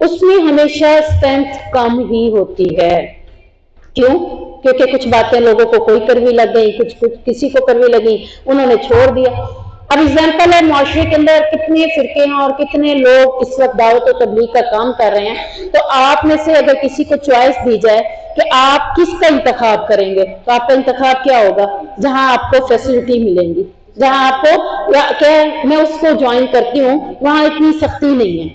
اس میں ہمیشہ اسٹرینتھ کم ہی ہوتی ہے. کیوں؟ کیونکہ کچھ باتیں لوگوں کو کوئی کڑوی لگ گئی، کچھ کسی کو کڑوی لگی، انہوں نے چھوڑ دیا. اب اگزامپل ہے معاشرے کے اندر کتنے فرقے ہیں اور کتنے لوگ اس وقت دعوت و تبلیغ کا کام کر رہے ہیں. تو آپ میں سے اگر کسی کو چوائس دی جائے کہ آپ کس کا انتخاب کریں گے، تو آپ کا انتخاب کیا ہوگا؟ جہاں آپ کو فیسلٹی ملیں گی، جہاں آپ کو کہ میں اس کو جوائن کرتی ہوں وہاں اتنی سختی نہیں ہے،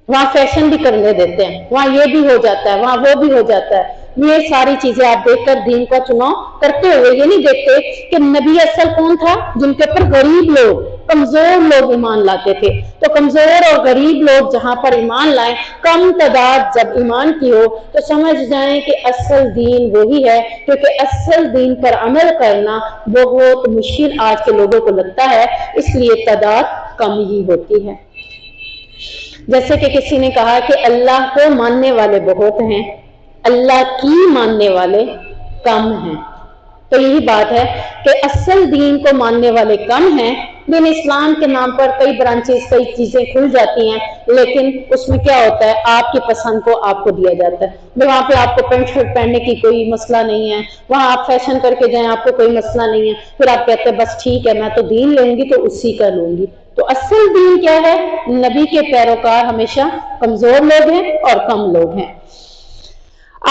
وہاں فیشن بھی کرنے دیتے ہیں، وہاں یہ بھی ہو جاتا ہے، وہاں وہ بھی ہو جاتا ہے. یہ ساری چیزیں آپ دیکھ کر دین کا چناؤ کرتے ہوئے یہ نہیں دیکھتے کہ نبی اصل کون تھا؟ جن کے اوپر غریب لوگ، کمزور لوگ ایمان لاتے تھے. تو کمزور اور غریب لوگ جہاں پر ایمان لائیں، کم تعداد جب ایمان کی ہو، تو سمجھ جائیں کہ اصل دین وہی ہے. کیونکہ اصل دین پر عمل کرنا بہت مشکل آج کے لوگوں کو لگتا ہے، اس لیے تعداد کم ہی ہوتی ہے. جیسے کہ کسی نے کہا کہ اللہ کو ماننے والے بہت ہیں، اللہ کی ماننے والے کم ہیں. تو یہی بات ہے کہ اصل دین کو ماننے والے کم ہیں. دین اسلام کے نام پر کئی برانچز، کئی چیزیں کھل جاتی ہیں، لیکن اس میں کیا ہوتا ہے؟ آپ کی پسند کو آپ کو دیا جاتا ہے. وہاں پہ آپ کو پینٹ شرٹ پہننے کی کوئی مسئلہ نہیں ہے، وہاں آپ فیشن کر کے جائیں آپ کو کوئی مسئلہ نہیں ہے. پھر آپ کہتے ہیں بس ٹھیک ہے میں تو دین لوں گی تو اسی کا لوں گی. تو اصل دین کیا ہے؟ نبی کے پیروکار ہمیشہ کمزور لوگ ہیں اور کم لوگ ہیں.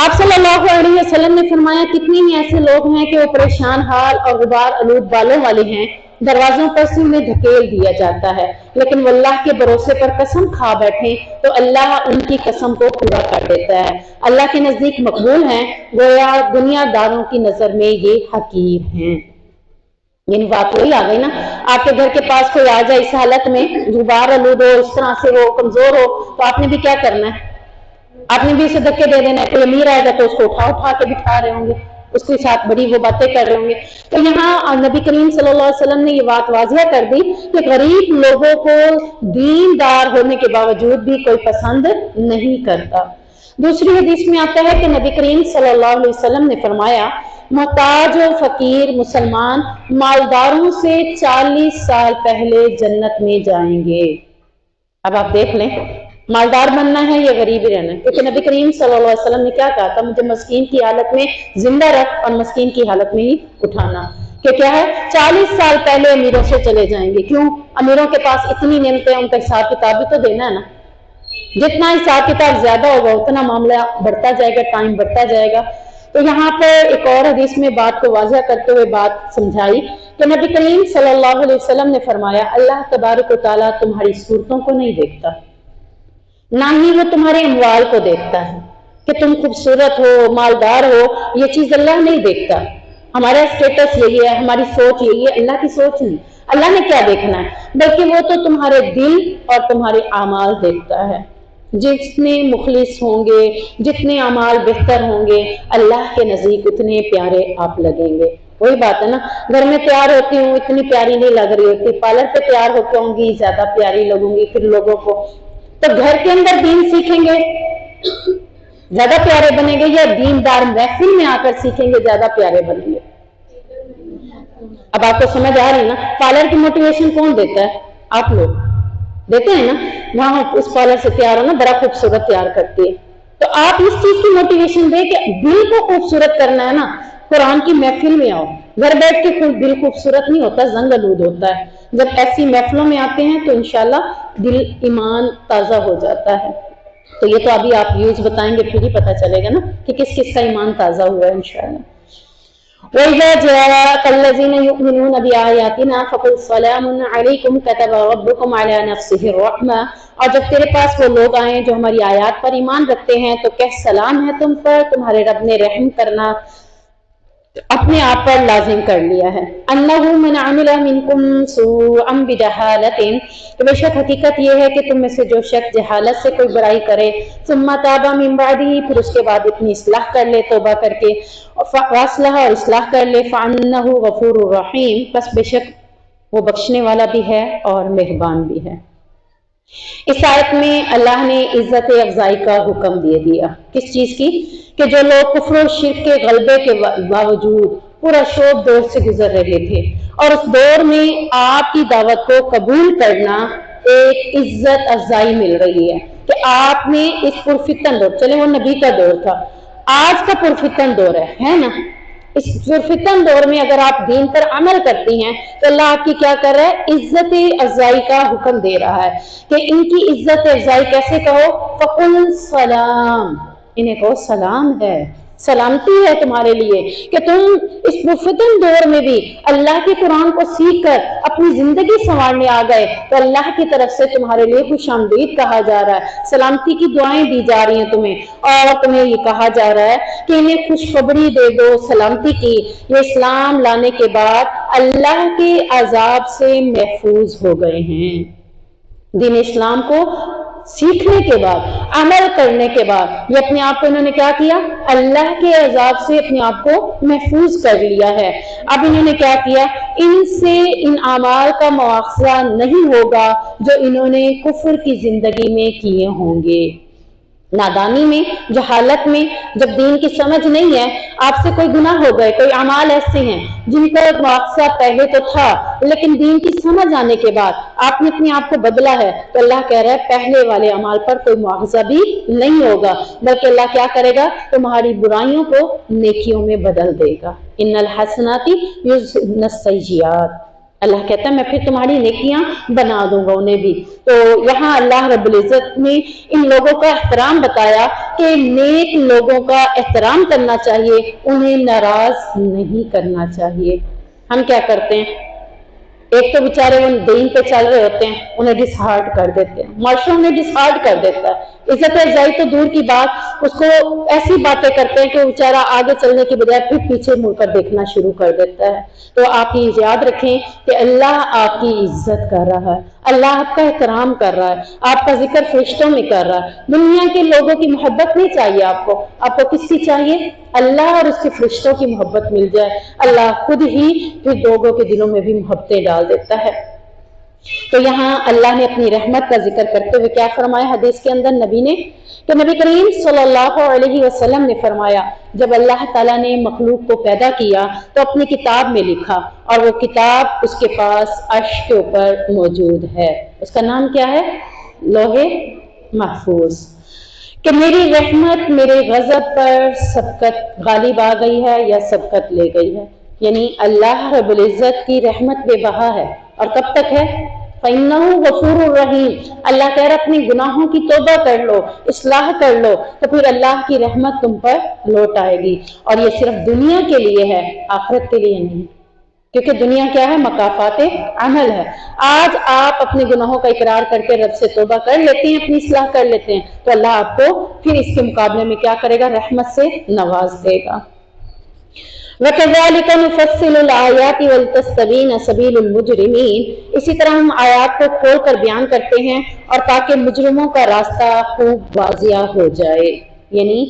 آپ صلی اللہ علیہ وسلم نے فرمایا کتنے ہی ایسے لوگ ہیں کہ وہ پریشان حال اور غبار آلود بالوں والے ہیں، دروازوں پر سے انہیں دھکیل دیا جاتا ہے، لیکن وہ اللہ کے بھروسے پر قسم کھا بیٹھیں تو اللہ ان کی قسم کو پورا کر دیتا ہے. اللہ کے نزدیک مقبول ہیں، گویا دنیا داروں کی نظر میں یہ حقیر ہیں. یعنی بات وہی آ گئی نا، آپ کے گھر کے پاس کوئی آ جائے اس حالت میں غبار آلود ہو، اس طرح سے وہ کمزور ہو، تو آپ نے بھی کیا کرنا ہے؟ آپ نے بھی اسے دھکے دے دینا ہے. کوئی امیر آئے گا تو اس کو اٹھا کے بٹھا رہے ہوں گے، اس کے ساتھ بڑی وہ باتیں کر رہے ہوں گے. تو یہاں نبی کریم صلی اللہ علیہ وسلم نے یہ بات واضح کر دی کہ غریب لوگوں کو دیندار ہونے کے باوجود بھی کوئی پسند نہیں کرتا. دوسری حدیث میں آتا ہے کہ نبی کریم صلی اللہ علیہ وسلم نے فرمایا محتاج و فقیر مسلمان مالداروں سے 40 سال پہلے جنت میں جائیں گے. اب آپ دیکھ لیں، مالدار بننا ہے یا غریب ہی رہنا ہے؟ کیونکہ نبی کریم صلی اللہ علیہ وسلم نے کیا کہا تھا؟ مجھے مسکین کی حالت میں زندہ رکھ اور مسکین کی حالت میں ہی اٹھانا. کہ کیا ہے؟ 40 سال پہلے امیروں سے چلے جائیں گے. کیوں؟ امیروں کے پاس اتنی نعمتیں، ان کا حساب کتاب بھی تو دینا ہے نا. جتنا حساب کتاب زیادہ ہوگا اتنا معاملہ بڑھتا جائے گا، ٹائم بڑھتا جائے گا. تو یہاں پر ایک اور حدیث میں بات کو واضح کرتے ہوئے بات سمجھائی کہ نبی کریم صلی اللہ علیہ وسلم نے فرمایا اللہ تبارک و تعالیٰ تمہاری صورتوں کو نہیں دیکھتا، نہ ہی وہ تمہارے اموال کو دیکھتا ہے کہ تم خوبصورت ہو، مالدار ہو. یہ چیز اللہ نہیں دیکھتا. ہمارا اسٹیٹس یہی ہے، ہماری سوچ یہی ہے، اللہ کی سوچ نہیں. اللہ نے کیا دیکھنا ہے؟ بلکہ وہ تو تمہارے دل اور تمہارے اعمال دیکھتا ہے. جتنے مخلص ہوں گے، جتنے اعمال بہتر ہوں گے، اللہ کے نزدیک اتنے پیارے آپ لگیں گے. وہی بات ہے نا، گھر میں تیار ہوتی ہوں اتنی پیاری نہیں لگ رہی ہوتی، پارلر پہ تیار ہو کے ہوں گی زیادہ پیاری لگوں گی پھر لوگوں کو. تو گھر کے اندر دین سیکھیں گے زیادہ پیارے بنیں گے، یا دیندار محفل میں آ کر سیکھیں گے زیادہ پیارے بنیں گے؟ اب آپ کو سمجھ آ رہی نا؟ پارلر کی موٹیویشن کون دیتا ہے؟ آپ لوگ دیتے ہیں نا. وہاں اس پارلر سے تیار ہونا بڑا خوبصورت تیار کرتی ہے. تو آپ اس چیز کی موٹیویشن دیں کہ دل کو خوبصورت کرنا ہے نا. قرآن کی محفل میں آؤ، گھر بیٹھ کے دل خوبصورت نہیں ہوتا، زنگ آلود ہوتا ہے. جب ایسی محفلوں میں آتے ہیں تو انشاءاللہ دل ایمان تازہ ہو جاتا ہے. تو یہ تو ابھی آپ یوز بتائیں گے پھر ہی پتہ چلے گا نا کہ کس کس کا ایمان تازہ ہوا ہے انشاءاللہ. وَإِذَا جَاءَكَ الَّذِينَ يُؤْمِنُونَ بِآيَاتِنَا فَقُلْ سَلَامٌ عَلَيْكُمْ كَتَبَ رَبُّكُمْ عَلَى نَفْسِهِ الرَّحْمَةَ. اور جب تیرے پاس وہ لوگ آئیں جو ہماری آیات پر ایمان رکھتے ہیں تو کہہ سلام ہے تم پر، تمہارے رب نے رحم کرنا اپنے آپ پر لازم کر لیا ہے. انہ من عمل منکم سوءا بجہالۃ، تو بے شک حقیقت یہ ہے کہ تم میں سے جو شخص جہالت سے کوئی برائی کرے ثم تاب من بعدہ، پھر اس کے بعد اپنی اصلاح کر لے توبہ کر کے، واصلح اور اصلاح کر لے، فانہ غفور الرحیم، پس بے شک وہ بخشنے والا بھی ہے اور مہربان بھی ہے. اس آیت میں اللہ نے عزت افزائی کا حکم دے دیا. کس چیز کی؟ کہ جو لوگ کفر و شرک کے غلبے کے باوجود پورا شوب دور سے گزر رہے تھے اور اس دور میں آپ کی دعوت کو قبول کرنا ایک عزت افزائی مل رہی ہے. کہ آپ نے اس پرفتن دور، چلے وہ نبی کا دور تھا، آج کا پرفتن دور ہے نا، اس پرفتن دور میں اگر آپ دین پر عمل کرتی ہیں تو اللہ آپ کی کیا کر رہا ہے؟ عزت افزائی کا حکم دے رہا ہے کہ ان کی عزت افزائی کیسے کہو؟ فقل سلام، انہیں کہو سلام ہے، سلامتی ہے تمہارے لیے کہ تم اس پرفتن دور میں بھی اللہ کے قرآن کو سیکھ کر اپنی زندگی سنوارنے آ گئے، تو اللہ کی طرف سے تمہارے لیے خوش آمدید کہا جا رہا ہے، سلامتی کی دعائیں دی جا رہی ہیں تمہیں، اور تمہیں یہ کہا جا رہا ہے کہ انہیں خوشخبری دے دو سلامتی کی، یہ اسلام لانے کے بعد اللہ کے عذاب سے محفوظ ہو گئے ہیں۔ دین اسلام کو سیکھنے کے بعد، عمل کرنے کے بعد، یہ اپنے آپ کو انہوں نے کیا کیا؟ اللہ کے عذاب سے اپنے آپ کو محفوظ کر لیا ہے۔ اب انہوں نے کیا کیا؟ ان سے ان اعمال کا مواخذہ نہیں ہوگا جو انہوں نے کفر کی زندگی میں کیے ہوں گے۔ نادانی میں، جہالت میں، جب دین کی سمجھ نہیں ہے، آپ سے کوئی گناہ ہو گئے، کوئی اعمال ایسے ہیں جن کا مواخذہ پہلے تو تھا لیکن دین کی سمجھ آنے کے بعد آپ نے اپنے آپ کو بدلا ہے، تو اللہ کہہ رہا ہے پہلے والے اعمال پر کوئی مواخذہ بھی نہیں ہوگا، بلکہ اللہ کیا کرے گا؟ تمہاری برائیوں کو نیکیوں میں بدل دے گا۔ ان الحسنات یذھبن السیئات، اللہ کہتا ہے میں پھر تمہاری نیکیاں بنا دوں گا انہیں بھی۔ تو یہاں اللہ رب العزت نے ان لوگوں کا احترام بتایا کہ نیک لوگوں کا احترام کرنا چاہیے، انہیں ناراض نہیں کرنا چاہیے۔ ہم کیا کرتے ہیں؟ ایک تو بیچارے وہ دین پہ چل رہے ہوتے ہیں، انہیں ڈسہارٹ کر دیتے ہیں، معاشرہ انہیں ڈسہارٹ کر دیتا ہے، عزت افزائی تو دور کی بات، اس کو ایسی باتیں کرتے ہیں کہ وہ بیچارہ آگے چلنے کی بجائے پھر پیچھے مڑ کر دیکھنا شروع کر دیتا ہے۔ تو آپ یہ یاد رکھیں کہ اللہ آپ کی عزت کر رہا ہے، اللہ آپ کا احترام کر رہا ہے، آپ کا ذکر فرشتوں میں کر رہا ہے۔ دنیا کے لوگوں کی محبت نہیں چاہیے آپ کو کس کی چاہیے؟ اللہ اور اس کے فرشتوں کی محبت مل جائے، اللہ خود ہی پھر لوگوں کے دلوں میں بھی محبتیں ڈال دیتا ہے۔ تو یہاں اللہ نے اپنی رحمت کا ذکر کرتے ہوئے کیا فرمایا حدیث کے اندر نبی نے؟ کہ نبی کریم صلی اللہ علیہ وسلم نے فرمایا جب اللہ تعالیٰ نے مخلوق کو پیدا کیا تو اپنی کتاب میں لکھا، اور وہ کتاب اس کے پاس عرش کے اوپر موجود ہے، اس کا نام کیا ہے؟ لوح محفوظ، کہ میری رحمت میرے غضب پر سبقت غالب آ گئی ہے یا سبقت لے گئی ہے، یعنی اللہ رب العزت کی رحمت بے بہا ہے، اور کب تک ہے؟ فَإِنَّهُ غَفُورٌ رَحِيمٌ، اللہ کہہ رہا اپنے گناہوں کی توبہ کر لو، اصلاح کر لو، تو پھر اللہ کی رحمت تم پر لوٹ آئے گی، اور یہ صرف دنیا کے لیے ہے، آخرت کے لیے نہیں، کیونکہ دنیا کیا ہے؟ مکافات عمل ہے۔ آج آپ اپنے گناہوں کا اقرار کر کے رب سے توبہ کر لیتے ہیں، اپنی اصلاح کر لیتے ہیں، تو اللہ آپ کو پھر اس کے مقابلے میں کیا کرے گا؟ رحمت سے نواز دے گا۔ وَكَذَلِكَ نُفَصِّلُ الْآيَاتِ وَلِتَسْتَبِينَ سَبِيلُ الْمُجْرِمِينَ، اسی طرح ہم آیات کو کھول کر بیان کرتے ہیں اور تاکہ مجرموں کا راستہ خوب واضح ہو جائے، یعنی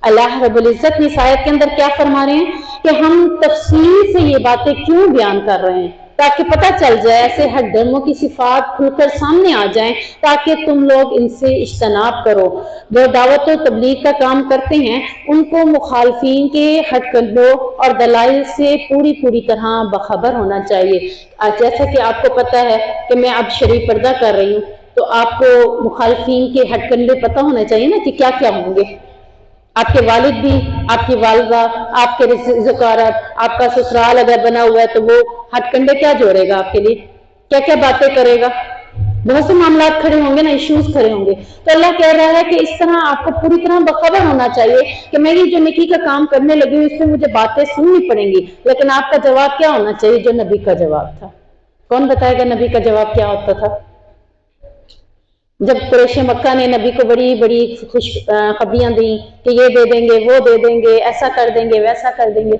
اللہ رب العزت نے اس آیت کے اندر کیا فرما رہے ہیں کہ ہم تفصیل سے یہ باتیں کیوں بیان کر رہے ہیں؟ تاکہ پتہ چل جائے، ایسے ہر ڈرموں کی صفات کھل کر سامنے آ جائیں تاکہ تم لوگ ان سے اجتناب کرو۔ جو دعوت و تبلیغ کا کام کرتے ہیں ان کو مخالفین کے ہٹ کنڈوں اور دلائل سے پوری طرح باخبر ہونا چاہیے۔ جیسا کہ آپ کو پتہ ہے کہ میں اب شریف پردہ کر رہی ہوں، تو آپ کو مخالفین کے ہٹ کنڈے پتہ ہونے چاہیے نا کہ کیا کیا ہوں گے۔ آپ کے والد بھی، آپ کی والدہ، آپ کے رزقارت، آپ کا سسرال اگر بنا ہوا ہے تو وہ ہتھ کنڈے کیا جوڑے گا آپ کے لیے، کیا کیا باتیں کرے گا، بہت سے معاملات کھڑے ہوں گے نا، ایشوز کھڑے ہوں گے۔ تو اللہ کہہ رہا ہے کہ اس طرح آپ کو پوری طرح باخبر ہونا چاہیے کہ میں یہ جو نیکی کا کام کرنے لگی ہوں اس میں مجھے باتیں سننی پڑیں گی، لیکن آپ کا جواب کیا ہونا چاہیے؟ جو نبی کا جواب تھا۔ کون بتائے گا نبی کا جواب کیا ہوتا تھا؟ جب قریش مکہ نے نبی کو بڑی بڑی خوش خبریاں دیں کہ یہ دے دیں گے، وہ دے دیں گے، ایسا کر دیں گے، ویسا کر دیں گے،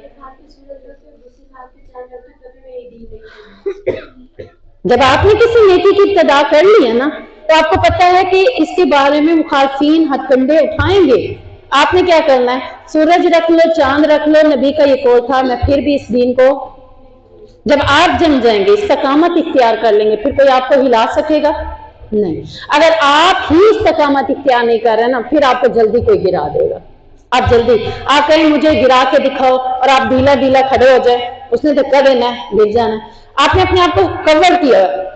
جب آپ نے کسی نیکی کی ابتدا کر لی ہے نا تو آپ کو پتہ ہے کہ اس کے بارے میں مخالفین ہتھ کنڈے اٹھائیں گے۔ آپ نے کیا کرنا ہے؟ سورج رکھ لو، چاند رکھ لو، نبی کا یہ قول تھا میں پھر بھی اس دین کو، جب آپ جم جائیں گے، استقامت اختیار کر لیں گے، پھر کوئی آپ کو ہلا سکے گا نہیں۔ اگر آپ ہی استقامت اختیار نہیں کر رہے نا پھر آپ کو جلدی کوئی گرا دے گا۔ آپ جلدی آپ کہیں مجھے گرا کے دکھاؤ اور آپ ڈھیلا ڈھیلا کھڑے ہو جائے، اس نے تو کر دینا ہے، گر جانا ہے۔ آپ نے اپنے آپ کو کور کیا،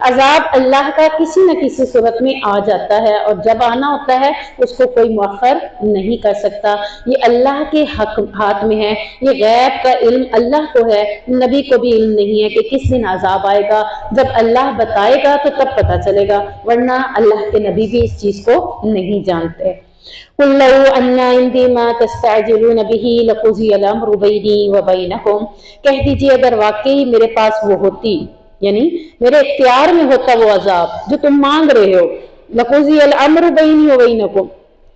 عذاب اللہ کا کسی نہ کسی صورت میں آ جاتا ہے، اور جب آنا ہوتا ہے اس کو کوئی مؤخر نہیں کر سکتا۔ یہ اللہ کے ہاتھ میں ہے، یہ غیب کا علم اللہ کو ہے، نبی کو بھی علم نہیں ہے کہ کس دن عذاب آئے گا۔ جب اللہ بتائے گا تو تب پتہ چلے گا، ورنہ اللہ کے نبی بھی اس چیز کو نہیں جانتے۔ قُلْ لَوْ أَنَّ عِنْدِي مَا تَسْتَعْجِلُونَ بِهِ لَقُضِيَ الْأَمْرُ بَيْنِي وَبَيْنَكُمْ، کہہ دیجئے اگر واقعی میرے پاس وہ ہوتی، یعنی میرے اختیار میں ہوتا وہ عذاب جو تم مانگ رہے ہو، لَقُضِيَ الْأَمْرُ بَيْنِي وَبَيْنَكُمْ،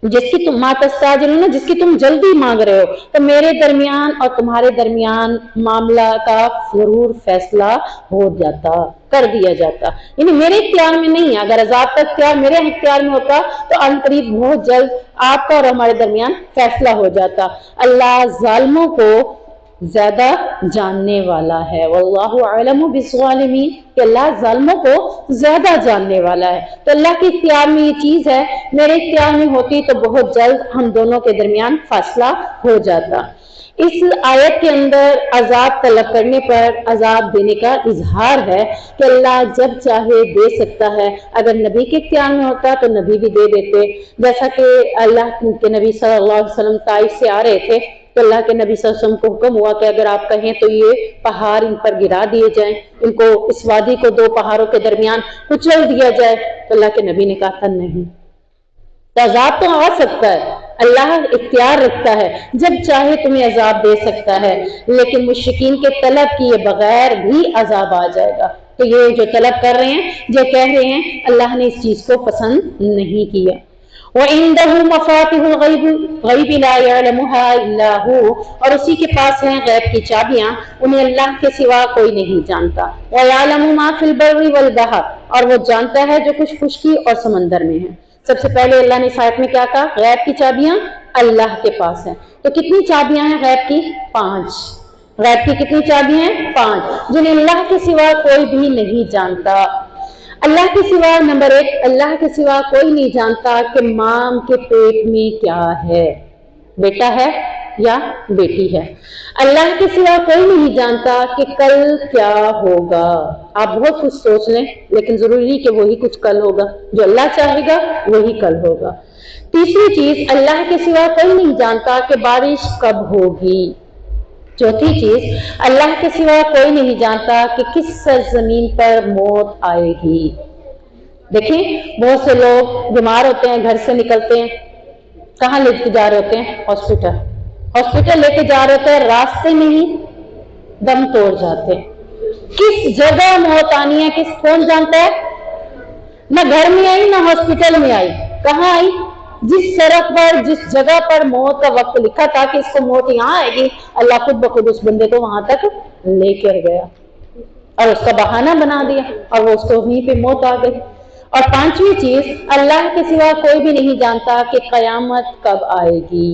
جس کی تم ما تستعجلون، جس کی تم جلدی مانگ رہے ہو، تو میرے درمیان اور تمہارے درمیان معاملہ کا ضرور فیصلہ ہو جاتا، کر دیا جاتا۔ یعنی میرے اختیار میں نہیں ہے، اگر عذاب کا اختیار میرے اختیار میں ہوتا تو ان قریب بہت جلد آپ کا اور ہمارے درمیان فیصلہ ہو جاتا۔ اللہ ظالموں کو زیادہ جاننے والا ہے، واللہ اعلم بالظالمین، کہ اللہ ظالموں کو زیادہ جاننے والا ہے۔ تو اللہ کے اختیار میں یہ چیز ہے، میرے اختیار میں ہوتی تو بہت جلد ہم دونوں کے درمیان فاصلہ ہو جاتا۔ اس آیت کے اندر عذاب طلب کرنے پر عذاب دینے کا اظہار ہے کہ اللہ جب چاہے دے سکتا ہے، اگر نبی کے اختیار میں ہوتا تو نبی بھی دے دیتے، جیسا کہ اللہ کے نبی صلی اللہ علیہ وسلم طائف سے آ رہے تھے تو اللہ کے نبی صلی اللہ علیہ وسلم کو حکم ہوا کہ اگر آپ کہیں تو یہ پہاڑ ان پر گرا دیے جائیں، ان کو اس وادی کو دو پہاڑوں کے درمیان کچل دیا جائے، تو اللہ کے نبی نے کہا تھا نہیں۔ تو عذاب تو آ سکتا ہے، اللہ اختیار رکھتا ہے، جب چاہے تمہیں عذاب دے سکتا ہے، لیکن مشرکین کے طلب کیے بغیر بھی عذاب آ جائے گا۔ تو یہ جو طلب کر رہے ہیں، جو کہہ رہے ہیں، اللہ نے اس چیز کو پسند نہیں کیا۔ وَعِنْدَهُ مَفَاتِحُ الْغَيْبِ لَا يَعْلَمُهَا إِلَّا هُوَ، اور اسی کے پاس ہیں غیب کی چابیاں، انہیں اللہ کے سوا کوئی نہیں جانتا۔ وَيَعْلَمُ مَا فِي الْبَرِّ وَالْبَحْرِ، اور وہ جانتا ہے جو کچھ خشکی اور سمندر میں ہے۔ سب سے پہلے اللہ نے اس آیت میں کیا کہا؟ غیب کی چابیاں اللہ کے پاس ہیں۔ تو کتنی چابیاں ہیں غیب کی؟ 5۔ غیب کی کتنی چابیاں ہیں؟ 5، جنہیں اللہ کے سوا کوئی بھی نہیں جانتا۔ اللہ کے سوا، نمبر 1، اللہ کے سوا کوئی نہیں جانتا کہ ماں کے پیٹ میں کیا ہے، بیٹا ہے یا بیٹی ہے۔ اللہ کے سوا کوئی نہیں جانتا کہ کل کیا ہوگا۔ آپ بہت کچھ سوچ لیں، لیکن ضروری نہیں کہ وہی کچھ کل ہوگا، جو اللہ چاہے گا وہی کل ہوگا۔ تیسری چیز، اللہ کے سوا کوئی نہیں جانتا کہ بارش کب ہوگی۔ چوتھی چیز، اللہ کے سوا کوئی نہیں جانتا کہ کس سرزمین پر موت آئے گی۔ دیکھیں، بہت سے لوگ بیمار ہوتے ہیں، گھر سے نکلتے ہیں، کہاں لے کے جا رہے ہوتے ہیں؟ ہاسپٹل لے کے جا رہے ہوتے ہیں، راستے میں ہی دم توڑ جاتے ہیں۔ کس جگہ موت آنی ہے کون جانتا ہے؟ نہ گھر میں آئی نہ ہاسپٹل میں آئی، کہاں آئی؟ جس سڑک پر، جس جگہ پر موت کا وقت لکھا تھا کہ اس کو موت یہاں آئے گی، اللہ خود بخود اس بندے کو وہاں تک لے کر گیا اور اس کا بہانہ بنا دیا، اور وہ اس کو وہیں پہ موت آ گئی۔ اور پانچویں چیز، اللہ کے سوا کوئی بھی نہیں جانتا کہ قیامت کب آئے گی۔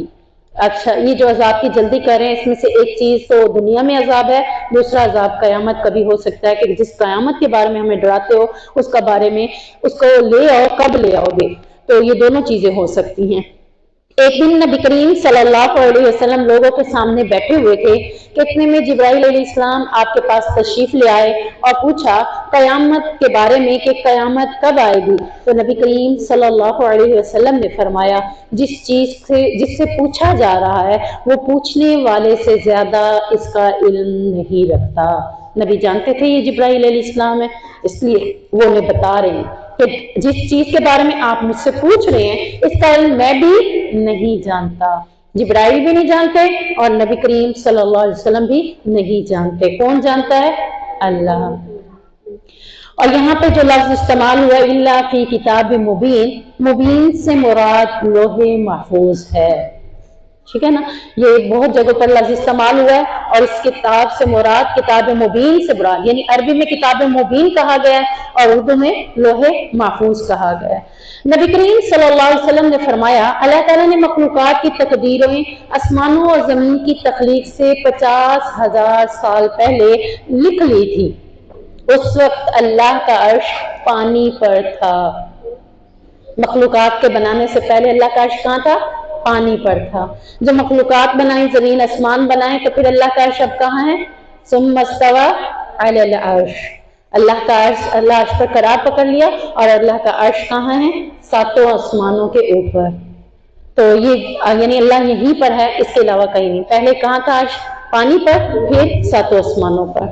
اچھا، یہ جو عذاب کی جلدی کر رہے ہیں، اس میں سے ایک چیز تو دنیا میں عذاب ہے، دوسرا عذاب قیامت کبھی ہو سکتا ہے کہ جس قیامت کے بارے میں ہمیں ڈراتے ہو، اس کا بارے میں اس کو لے آؤ، کب لے آؤ گے؟ تو یہ دونوں چیزیں ہو سکتی ہیں۔ ایک دن نبی کریم صلی اللہ علیہ وسلم لوگوں کے سامنے بیٹھے ہوئے تھے کہ اتنے میں جبرائیل علیہ السلام آپ کے پاس تشریف لے آئے اور پوچھا قیامت کے بارے میں کہ قیامت کب آئے گی۔ تو نبی کریم صلی اللہ علیہ وسلم نے فرمایا، جس سے پوچھا جا رہا ہے وہ پوچھنے والے سے زیادہ اس کا علم نہیں رکھتا۔ نبی جانتے تھے یہ جبرائیل علیہ السلام ہے، اس لیے وہ انہیں بتا رہے ہیں کہ جس چیز کے بارے میں آپ مجھ سے پوچھ رہے ہیں اس کا علم میں بھی نہیں جانتا، جبرائیل بھی نہیں جانتے اور نبی کریم صلی اللہ علیہ وسلم بھی نہیں جانتے۔ کون جانتا ہے؟ اللہ۔ اور یہاں پہ جو لفظ استعمال ہوا ہے الا فی کتاب مبین، مبین سے مراد لوح محفوظ ہے، ٹھیک ہے نا؟ یہ بہت جگہوں پر لفظ استعمال ہوا ہے، اور اس کتاب سے مراد کتاب مبین سے مراد، یعنی عربی میں کتاب مبین کہا گیا ہے اور اردو میں لوح محفوظ کہا گیا ہے۔ نبی کریم صلی اللہ علیہ وسلم نے فرمایا، اللہ تعالیٰ نے مخلوقات کی تقدیریں آسمانوں اور زمین کی تخلیق سے 50,000 سال پہلے لکھ لی تھی۔ اس وقت اللہ کا عرش پانی پر تھا۔ مخلوقات کے بنانے سے پہلے اللہ کا عرش کہاں تھا؟ پانی پر تھا۔ جو مخلوقات بنائیں، زمین آسمان بنائیں، تو پھر اللہ کا عرش اب کہاں ہے؟ ثم استوى علی العرش، اللہ کا عرش، اللہ عرش پر قرار پکڑ لیا، اور اللہ کا عرش کہاں ہے؟ ساتوں آسمانوں کے اوپر. تو یہ یعنی اللہ یہیں پر ہے، اس کے علاوہ کہیں نہیں. پہلے کہاں تھا عرش؟ پانی پر، پھر ساتوں آسمانوں پر.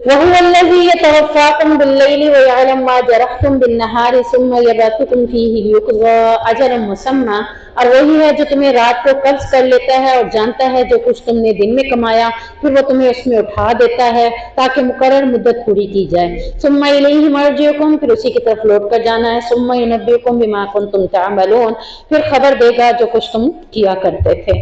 وَهُوَ الَّذِي يَتَوَفَّاكُمْ بِاللَّيْلِ وَيَعْلَمُ مَا جَرَحْتُمْ بِالنَّهَارِ ثُمَّ يَبْعَثُكُمْ فِيهِ لِيُقْضَىٰ أَجَلٌ مُّسَمًّى. اور وہی ہے جو تمہیں رات کو قبض کر لیتا ہے اور جانتا ہے جو کچھ تم نے دن میں کمایا، پھر وہ تمہیں اس میں اٹھا دیتا ہے تاکہ مقرر مدت پوری کی جائے. ثُمَّ إِلَيْهِ مَرْجِعُكُمْ، پھر اسی کی طرف لوٹ کر جانا ہے. ثُمَّ يُنَبِّئُكُم بِمَا كُنتُمْ تَعْمَلُونَ، پھر خبر دے گا جو کچھ تم کیا کرتے تھے.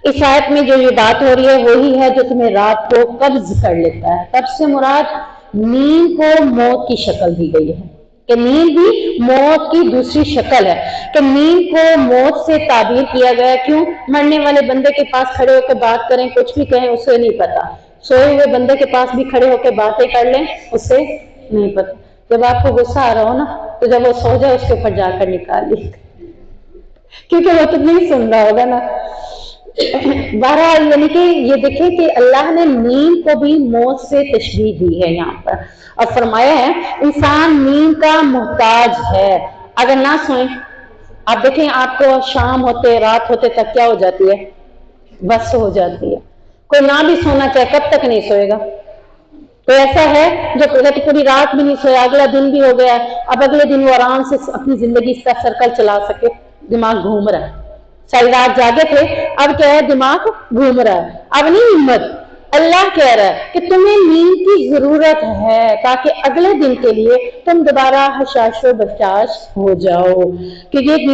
اس آیت میں جو یہ بات ہو رہی ہے وہی ہے جو تمہیں رات کو قبض کر لیتا ہے. قبض سے مراد نیند کو موت کی شکل دی گئی ہے، کہ نیند بھی موت کی دوسری شکل ہے. کہ نیند کو موت سے تعبیر کیا گیا. کیوں؟ مرنے والے بندے کے پاس کھڑے ہو کے بات کریں، کچھ بھی کہیں، اسے نہیں پتا. سوئے ہوئے بندے کے پاس بھی کھڑے ہو کے باتیں کر لیں، اسے نہیں پتا. جب آپ کو غصہ آ رہا ہو نا، تو جب وہ سو جائے اس کے اوپر جا کر نکال لی، کیونکہ وہ تو نہیں سن رہا ہوگا نا. بہرحال یعنی کہ یہ دیکھیں کہ اللہ نے نیند کو بھی موت سے تشبیہ دی ہے یہاں پر، اور فرمایا ہے انسان نیند کا محتاج ہے. اگر نہ سوئیں، آپ دیکھیں آپ کو شام ہوتے رات ہوتے تک کیا ہو جاتی ہے؟ بس ہو جاتی ہے. کوئی نہ بھی سونا چاہے کب تک نہیں سوئے گا؟ تو ایسا ہے جو پوری رات بھی نہیں سویا، اگلا دن بھی ہو گیا، اب اگلے دن وہ آرام سے اپنی زندگی کا سرکل چلا سکے. دماغ گھوم رہا ہے، ساری رات جاگے تھے، اب کیا ہے؟ دماغ گھوم رہا ہے. اب نہیں ہمت. اللہ کہہ رہا ہے کہ تمہیں نیند کی ضرورت ہے تاکہ اگلے دن کے لیے تم دوبارہ حشاش و بشاش ہو جاؤ. کیونکہ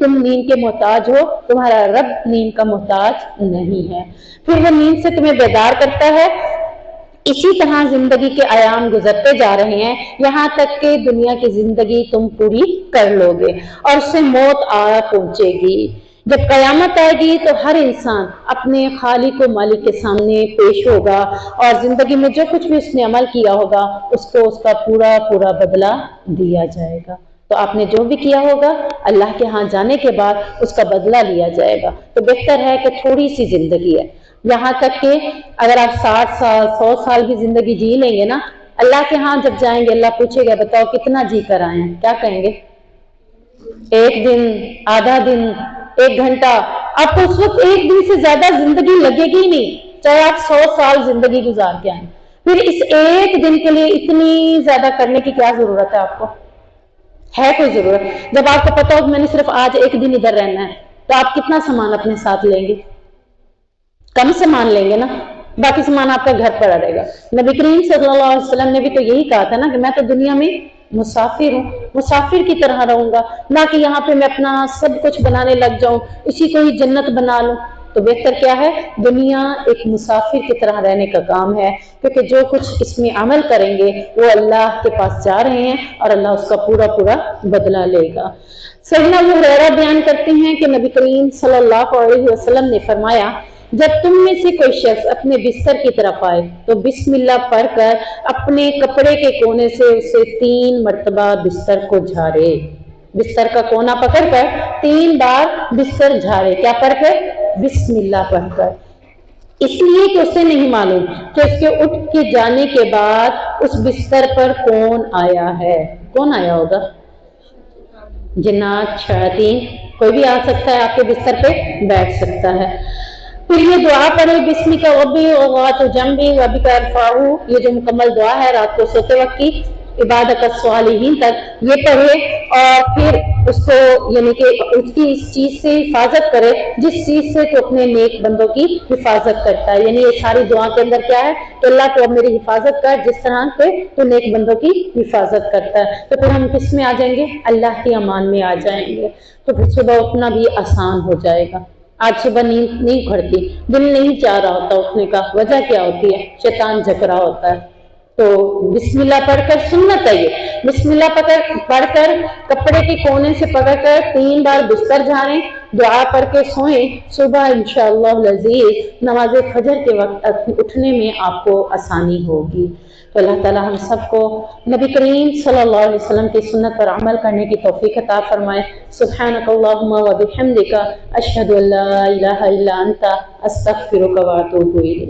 تم نیند کے محتاج ہو، تمہارا رب نیند کا محتاج نہیں ہے. پھر وہ نیند سے تمہیں بیدار کرتا ہے. اسی طرح زندگی کے ایام گزرتے جا رہے ہیں یہاں تک کہ دنیا کی زندگی تم پوری کر لو گے اور اس سے موت آ پہنچے گی. جب قیامت آئے گی تو ہر انسان اپنے خالق و مالک کے سامنے پیش ہوگا اور زندگی میں جو کچھ بھی اس نے عمل کیا ہوگا اس کو اس کا پورا پورا بدلہ دیا جائے گا. تو آپ نے جو بھی کیا ہوگا اللہ کے ہاں جانے کے بعد اس کا بدلہ لیا جائے گا. تو بہتر ہے کہ تھوڑی سی زندگی ہے، یہاں تک کہ اگر آپ 60 سال 100 سال کی زندگی جی لیں گے نا، اللہ کے ہاں جب جائیں گے اللہ پوچھے گا بتاؤ کتنا جی کر آئے ہیں، کیا کہیں گے؟ 1 دن، آدھا دن، 1 گھنٹہ. آپ کو اس وقت 1 دن سے زیادہ زندگی لگے گی نہیں، چاہے آپ 100 سال زندگی گزار کے آئیں. پھر اس 1 دن کے لیے اتنی زیادہ کرنے کی کیا ضرورت ہے؟ آپ کو ہے کوئی ضرورت؟ جب آپ کو پتا ہو کہ میں نے صرف آج 1 دن ادھر رہنا ہے تو آپ کتنا سامان اپنے ساتھ لیں گے؟ کم سامان لیں گے نا، باقی سامان آپ کا گھر پر رہے گا. نبی کریم صلی اللہ علیہ وسلم نے بھی تو یہی کہا تھا نا کہ میں تو دنیا میں مسافر ہوں، مسافر کی طرح رہوں گا، نہ کہ یہاں پہ میں اپنا سب کچھ بنانے لگ جاؤں، اسی کو ہی جنت بنا لوں. تو بہتر کیا ہے؟ دنیا ایک مسافر کی طرح رہنے کا کام ہے، کیونکہ جو کچھ اس میں عمل کریں گے وہ اللہ کے پاس جا رہے ہیں اور اللہ اس کا پورا پورا بدلہ لے گا. سیدنا ابو ہریرہ بیان کرتے ہیں کہ نبی کریم صلی اللہ علیہ وسلم نے فرمایا جب تم میں سے کوئی شخص اپنے بستر کی طرف آئے تو بسم اللہ پڑھ کر اپنے کپڑے کے کونے سے اسے 3 مرتبہ بستر کو جھاڑے. بستر کا کونا پکڑ کر 3 بار بستر جھاڑے. کیا پڑھ کر؟ بسم اللہ پڑھ کر. اس لیے کہ اسے نہیں معلوم کہ اس کے اٹھ کے جانے کے بعد اس بستر پر کون آیا ہے. کون آیا ہوگا؟ جنات، شیاطین، کوئی بھی آ سکتا ہے، آپ کے بستر پہ بیٹھ سکتا ہے. پھر یہ دعا پڑھے بسمک ربی ووضعت جنبی وبک ارفعہ، یہ جو مکمل دعا ہے رات کو سوتے وقت کی عبادت الصالحین تک یہ پڑھے، اور پھر اس کو یعنی کہ اس کی اس چیز سے حفاظت کرے جس چیز سے تو اپنے نیک بندوں کی حفاظت کرتا ہے. یعنی یہ ساری دعا کے اندر کیا ہے کہ اللہ تو اب میری حفاظت کر جس طرح سے تو نیک بندوں کی حفاظت کرتا ہے. تو پھر ہم کس میں آ جائیں گے؟ اللہ کی امان میں آ جائیں گے. تو پھر صبح اٹھنا بھی آسان ہو جائے گا. آج صبح نیند نہیں کھڑتی، دل نہیں چاہ رہا ہوتا اٹھنے کا، وجہ کیا ہوتی ہے؟ شیطان جھک رہا ہوتا ہے. تو بسم اللہ پڑھ کر سنت ہے یہ، بسم اللہ پڑھ کر کپڑے کے کونے سے پکڑ کر 3 بار بستر جھاڑیں، دعا پڑھ کے سوئیں. صبح انشاءاللہ العزیز نماز فجر کے وقت اٹھنے میں آپ کو آسانی ہوگی. تو اللہ تعالی ہم سب کو نبی کریم صلی اللہ علیہ وسلم کی سنت پر عمل کرنے کی توفیق عطا فرمائے. سبحانک اللہم و بحمدک اشہد ان لا الہ الا انت استغفرک و اتوب الیک.